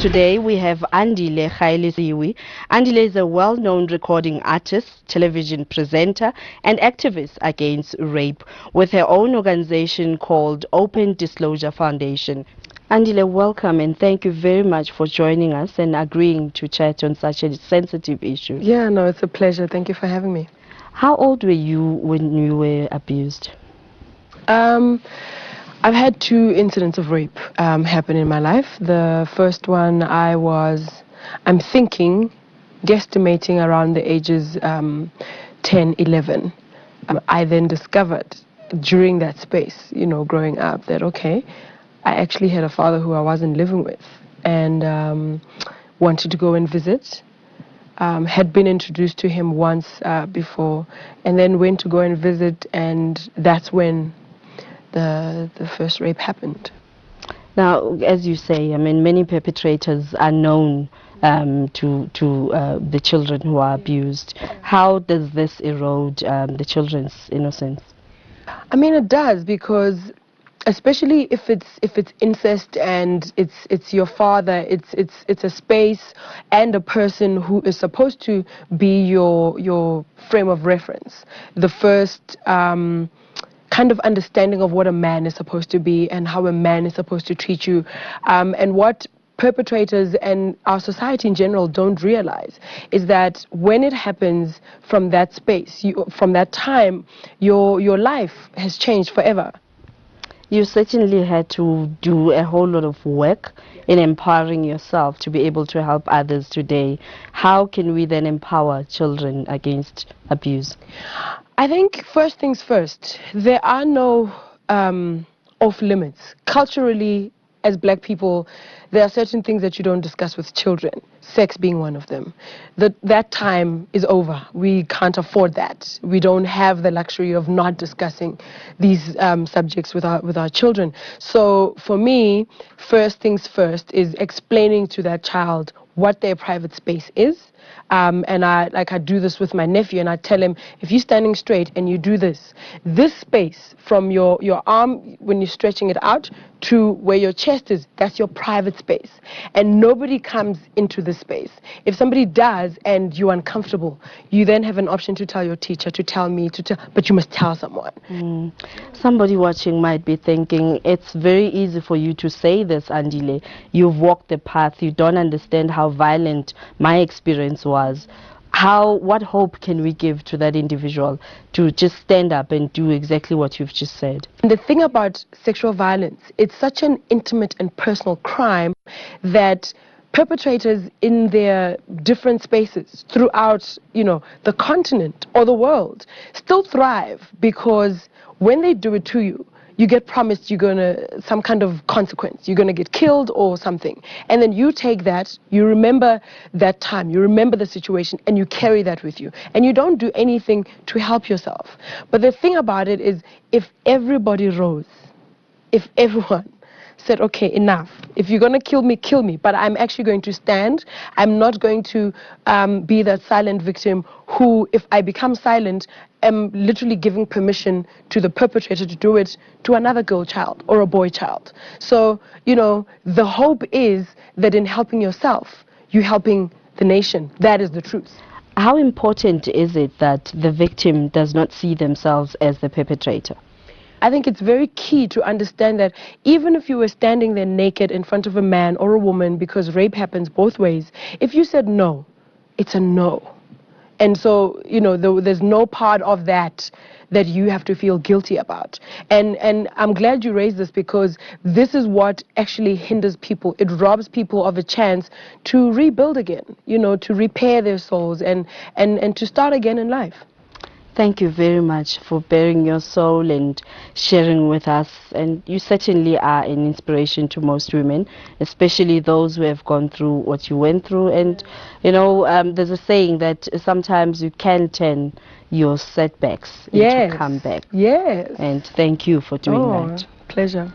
Today we have Andile Kgaelesiwe. Andile is a well-known recording artist, television presenter, and activist against rape with her own organization called Open Disclosure Foundation. Andile, welcome and thank you very much for joining us and agreeing to chat on such a sensitive issue. Yeah, no, it's a pleasure. Thank you for having me. How old were you when you were abused? I've had 2 incidents of rape happen in my life. The first one I'm thinking, guesstimating around the ages 10, 11. I then discovered during that space, growing up, that okay, I actually had a father who I wasn't living with and wanted to go and visit. Had been introduced to him once before, and then went to go and visit, and that's when the first rape happened. Now, as you say, I mean, many perpetrators are known to the children who are abused. How does this erode the children's innocence? I mean, it does, because especially if it's incest and it's your father, it's a space and a person who is supposed to be your frame of reference. The first kind of understanding of what a man is supposed to be and how a man is supposed to treat you, and what perpetrators and our society in general don't realize is that when it happens from that space, from that time, your life has changed forever. You certainly had to do a whole lot of work in empowering yourself to be able to help others today. How can we then empower children against abuse? I think first things first, there are no off limits. Culturally, as black people, there are certain things that you don't discuss with children, sex being one of them. That time is over. We can't afford that. We don't have the luxury of not discussing these subjects with our children. So for me, first things first is explaining to that child what their private space is. And I do this with my nephew, and I tell him, if you're standing straight and you do this space from your arm when you're stretching it out to where your chest is, that's your private space. And nobody comes into this space. If somebody does and you're uncomfortable, you then have an option to tell your teacher, to tell me, but you must tell someone. Somebody watching might be thinking, it's very easy for you to say this, Andile. You've walked the path. You don't understand how violent my experience was. What hope can we give to that individual to just stand up and do exactly what you've just said? The thing about sexual violence, it's such an intimate and personal crime that perpetrators in their different spaces throughout, the continent or the world still thrive, because when they do it to you, you get promised some kind of consequence. You're gonna get killed or something. And then you take that, you remember that time, you remember the situation, and you carry that with you. And you don't do anything to help yourself. But the thing about it is, if everybody rose, if everyone said, okay, enough. If you're going to kill me, but I'm actually going to stand. I'm not going to be that silent victim who, if I become silent, am literally giving permission to the perpetrator to do it to another girl child or a boy child. So, the hope is that in helping yourself, you're helping the nation. That is the truth. How important is it that the victim does not see themselves as the perpetrator? I think it's very key to understand that even if you were standing there naked in front of a man or a woman, because rape happens both ways, if you said no, it's a no. And so, there's no part of that you have to feel guilty about. And I'm glad you raised this, because this is what actually hinders people. It robs people of a chance to rebuild again, to repair their souls and to start again in life. Thank you very much for bearing your soul and sharing with us. And you certainly are an inspiration to most women, especially those who have gone through what you went through. And, there's a saying that sometimes you can turn your setbacks into comeback. Yes. And thank you for doing that. Pleasure.